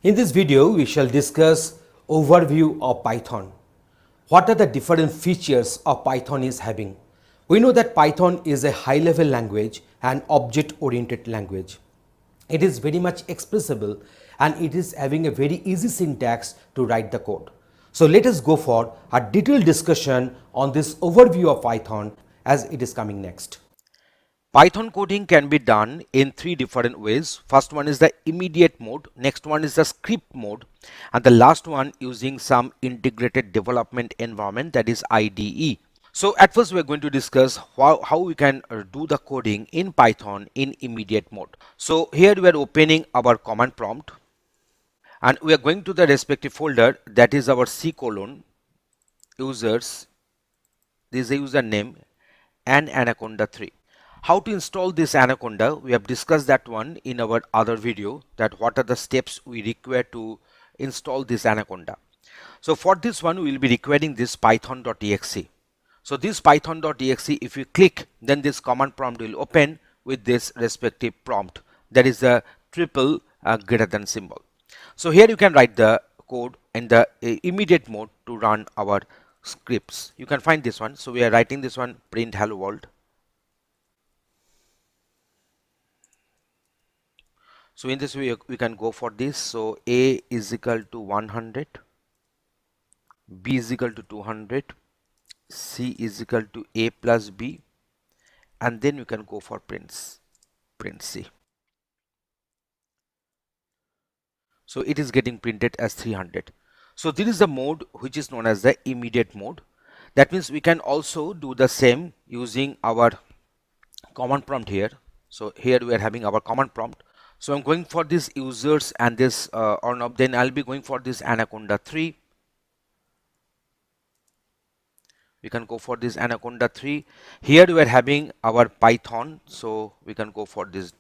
In this video, we shall discuss overview of Python. What are the different features of Python is having? We know that Python is a high-level language and object-oriented language. It is very much expressible and it is having a very easy syntax to write the code. So let us go for a detailed discussion on this overview of Python as it is coming next. Python coding can be done in three different ways. First one is the immediate mode, next one is the script mode, and the last one using some integrated development environment, that is IDE. So at first we are going to discuss how we can do the coding in Python in immediate mode. So here we are opening our command prompt and we are going to the respective folder, that is our C colon users, this is a username and Anaconda 3. How to install this Anaconda, we have discussed that one in our other video, that what are the steps we require to install this Anaconda. So for this one we will be requiring this python.exe. So this python.exe, if you click, then this command prompt will open with this respective prompt, that is the triple greater than symbol. So here you can write the code in the immediate mode to run our scripts. You can find this one. So we are writing this one, print hello world. So in this way we can go for this. So a is equal to 100, b is equal to 200, c is equal to a plus b, and then you can go for print c. So it is getting printed as 300. So this is the mode which is known as the immediate mode. That means we can also do the same using our command prompt here. So here we are having our command prompt. So I'm going for this users and this Arnab, then I'll be going for this Anaconda 3. We can go for this Anaconda 3. Here we are having our Python, so we can go for this.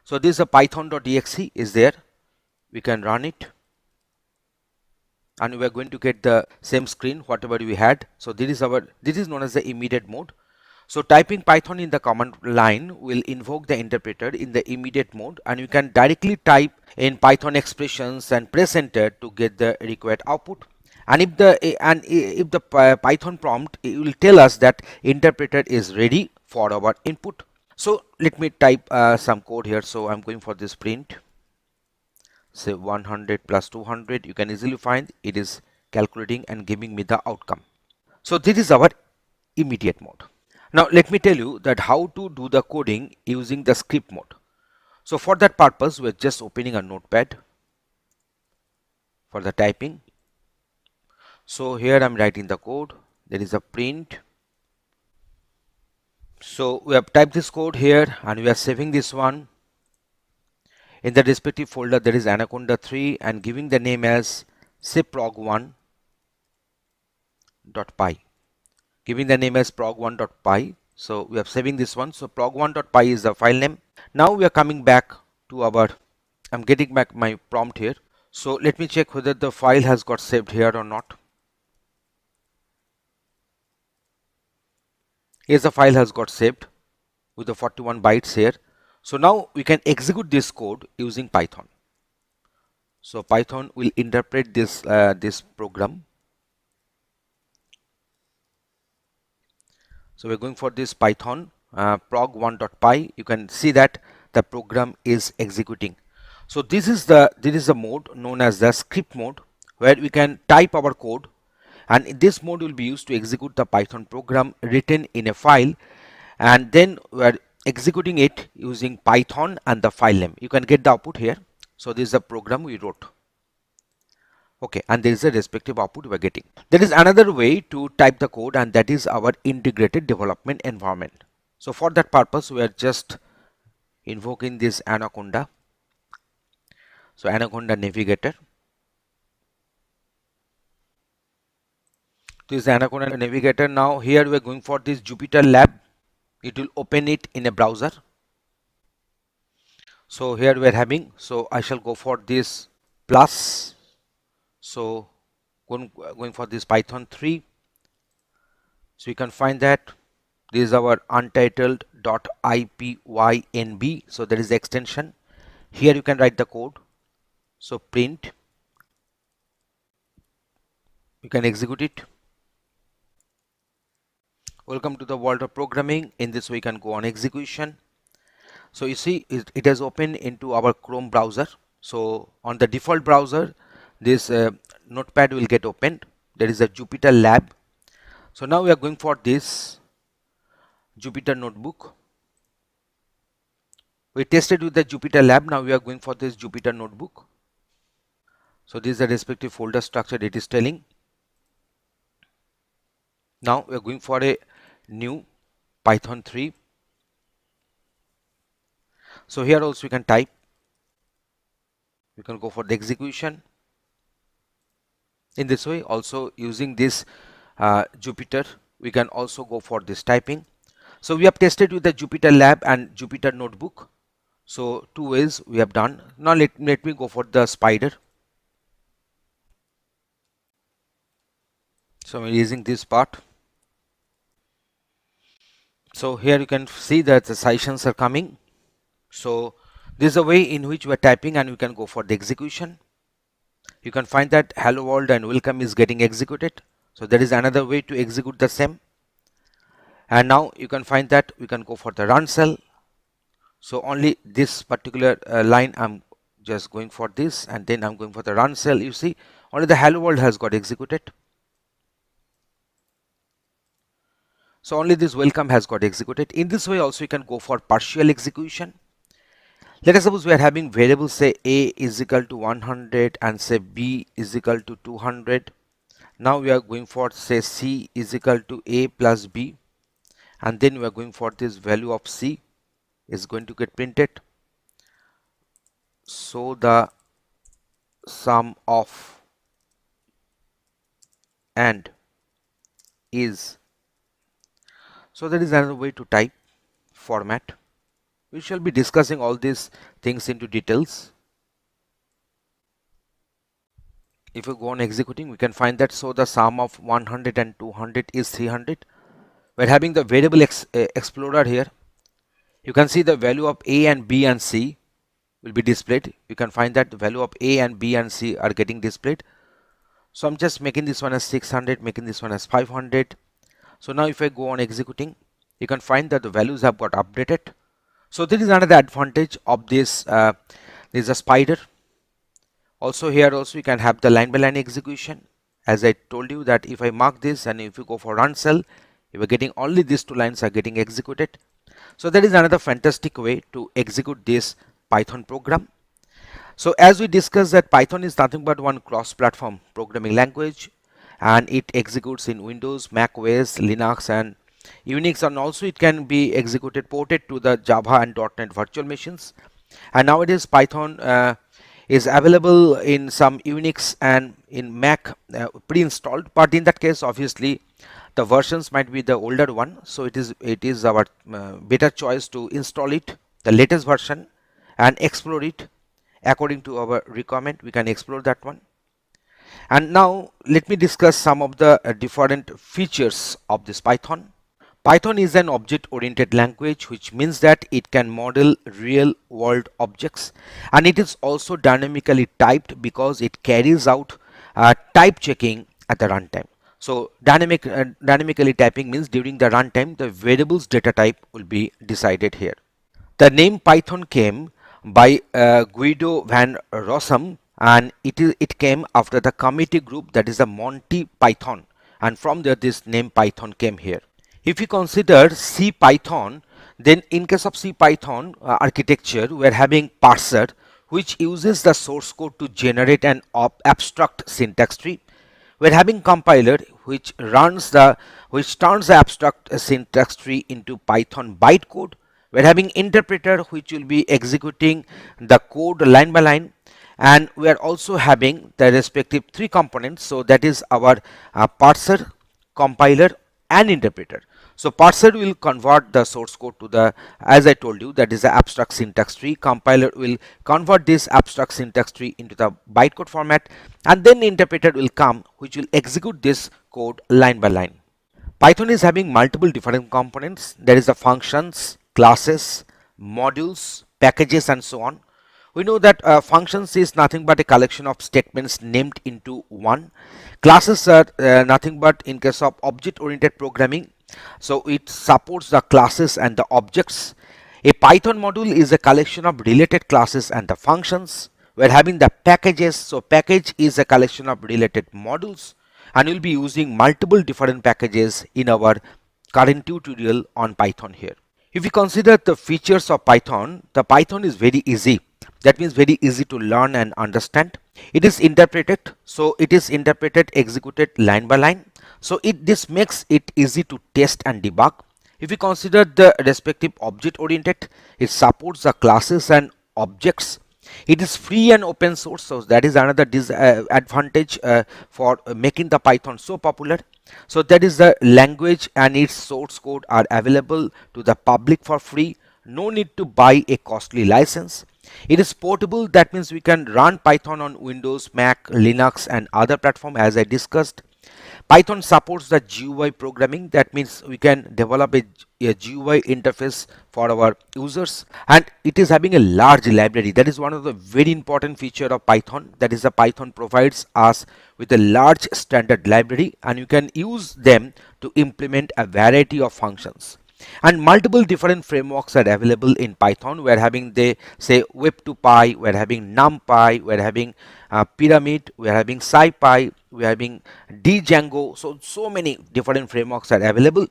So this is a python.exe is there. We can run it and we are going to get the same screen whatever we had. So this is known as the immediate mode. So typing Python in the command line will invoke the interpreter in the immediate mode, and you can directly type in Python expressions and press enter to get the required output. And if the Python prompt, it will tell us that interpreter is ready for our input. So let me type some code here. So I'm going for this print, say 100 plus 200. You can easily find it is calculating and giving me the outcome. So this is our immediate mode. Now let me tell you that how to do the coding using the script mode. So for that purpose, we're just opening a notepad for the typing. So here I'm writing the code. There is a print. So we have typed this code here and we are saving this one. In the respective folder there is Anaconda 3 and giving the name as say prog1.py. Giving the name as prog1.py. So we are saving this one. So prog1.py is the file name. Now we are coming back to our, I'm getting back my prompt here. So let me check whether the file has got saved here or not. Yes, the file has got saved with the 41 bytes here. So now we can execute this code using Python. So Python will interpret this this program. So we're going for this Python prog1.py. You can see that the program is executing. So this is the mode known as the script mode, where we can type our code, and this mode will be used to execute the Python program written in a file, and then we are executing it using Python and the file name. You can get the output here. So this is the program we wrote. Okay, and there is a respective output we are getting. There is another way to type the code, and that is our integrated development environment. So for that purpose, we are just invoking this Anaconda. So Anaconda Navigator. This is Anaconda Navigator. Now here we are going for this Jupyter Lab. It will open it in a browser. So here we are having, so I shall go for this plus. So going for this Python 3. So you can find that this is our untitled.ipynb. So there is the extension, Here you can write the code. So print, you can execute it. Welcome to the world of programming. In this way, you can go on execution. So you see it has opened into our Chrome browser. So on the default browser, this notepad will get opened. There is a Jupyter Lab. So now we are going for this Jupyter Notebook. We tested with the Jupyter Lab. Now we are going for this Jupyter Notebook. So this is the respective folder structure it is telling. Now we are going for a new Python 3. So here also you can type. You can go for the execution. In this way, also using this Jupyter, we can also go for this typing. So we have tested with the Jupyter Lab and Jupyter Notebook. So two ways we have done. Now let me go for the spider. So I'm using this part. So here you can see that the sessions are coming. So this is a way in which we are typing, and we can go for the execution. You can find that hello world and welcome is getting executed. So there is another way to execute the same. And now you can find that we can go for the run cell. So only this particular line I'm just going for this, and then I'm going for the run cell. You see only the hello world has got executed. So only this welcome has got executed. In this way also you can go for partial execution. Let us suppose we are having variables, say a is equal to 100 and say b is equal to 200. Now we are going for say c is equal to a plus b, and then we are going for this value of c is going to get printed. So the sum of and is. So that is another way to type format. We shall be discussing all these things into details. If you go on executing, we can find that so the sum of 100 and 200 is 300. We're having the variable explorer here. You can see the value of a and b and c will be displayed. You can find that the value of a and b and c are getting displayed. So I'm just making this one as 600, making this one as 500. So now if I go on executing, you can find that the values have got updated. So this is another advantage of this. This is a spider. Also here also you can have the line by line execution. As I told you that if I mark this and if you go for run cell, you are getting only these two lines are getting executed. So that is another fantastic way to execute this Python program. So as we discussed that Python is nothing but one cross-platform programming language, and it executes in Windows, Mac OS, Linux and Unix, and also it can be executed ported to the Java and .NET virtual machines. And nowadays Python is available in some Unix and in Mac pre-installed, but in that case obviously the versions might be the older one, so it is our better choice to install it, the latest version, and explore it according to our requirement. We can explore that one. And now let me discuss some of the different features of this Python. Python is an object-oriented language, which means that it can model real-world objects, and it is also dynamically typed because it carries out type checking at the runtime. So dynamically typing means during the runtime the variable's data type will be decided here. The name Python came by Guido van Rossum, and it came after the committee group, that is the Monty Python, and from there this name Python came here. If you consider C Python, then in case of C Python architecture, we are having parser, which uses the source code to generate an abstract syntax tree. We are having compiler, which turns the abstract syntax tree into Python bytecode. We are having interpreter, which will be executing the code line by line, and we are also having the respective three components. So that is our parser, compiler and interpreter. So parser will convert the source code to the, as I told you, that is the abstract syntax tree. Compiler will convert this abstract syntax tree into the bytecode format, and then the interpreter will come, which will execute this code line by line. Python is having multiple different components. There is the functions, classes, modules, packages and so on. We know that functions is nothing but a collection of statements named into one. Classes are nothing but, in case of object oriented programming, so it supports the classes and the objects. A Python module is a collection of related classes and the functions. We're having the packages, so package is a collection of related modules, and we'll be using multiple different packages in our current tutorial on Python here. If you consider the features of Python, the Python is very easy. That means very easy to learn and understand. It is interpreted, so it is interpreted, executed line by line. So this makes it easy to test and debug. If you consider the respective object oriented, it supports the classes and objects. It is free and open source, so that is another advantage for making the Python so popular. So that is the language, and its source code are available to the public for free. No need to buy a costly license. It is portable, that means we can run Python on Windows, Mac, Linux and other platform as I discussed. Python supports the GUI programming, that means we can develop a GUI interface for our users, and it is having a large library. That is one of the very important feature of Python, that is the Python provides us with a large standard library, and you can use them to implement a variety of functions. And multiple different frameworks are available in Python. We're having, they say, Web2Py, we're having NumPy, we're having Pyramid, we're having SciPy, we're having Django. So many different frameworks are available,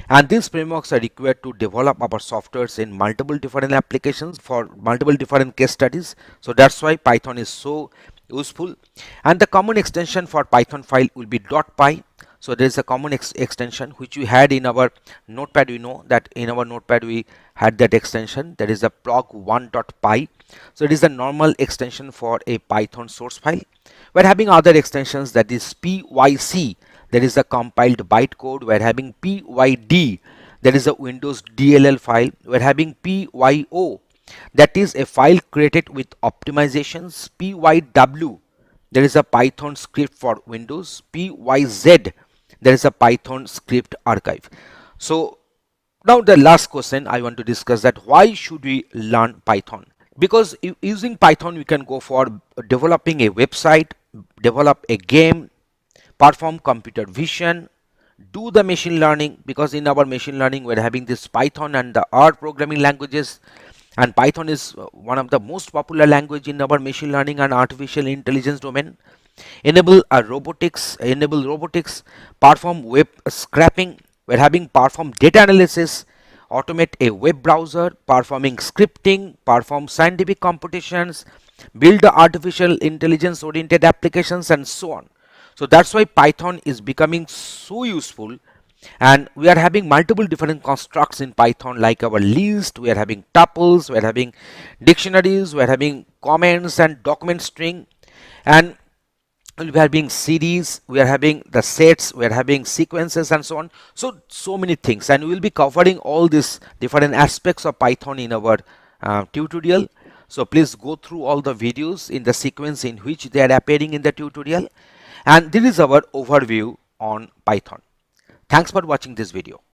and these frameworks are required to develop our softwares in multiple different applications for multiple different case studies. So that's why Python is so useful. And the common extension for Python file will be .py. So there is a common extension which we had in our notepad. We know that in our notepad we had that extension, that is a prog1.py. so it is a normal extension for a Python source file. We're having other extensions, that is pyc, that is a compiled bytecode. We're having pyd, that is a Windows DLL file. We're having pyo, that is a file created with optimizations. Pyw, there is a Python script for Windows. Pyz, there is a Python script archive. So now the last question I want to discuss, that why should we learn Python? Because using Python we can go for developing a website, develop a game, perform computer vision, do the machine learning, because in our machine learning we're having this Python and the R programming languages, and Python is one of the most popular language in our machine learning and artificial intelligence domain. Enable robotics, perform web scraping, we're having perform data analysis, automate a web browser, performing scripting, perform scientific computations, build the artificial intelligence oriented applications, and so on. So that's why Python is becoming so useful, and we are having multiple different constructs in Python, like our list, we are having tuples, we are having dictionaries, we are having comments and document string, and we are having series, we are having the sets, we are having sequences, and so on. So many things, and we will be covering all these different aspects of Python in our tutorial. So please go through all the videos in the sequence in which they are appearing in the tutorial, and this is our overview on Python. Thanks for watching this video.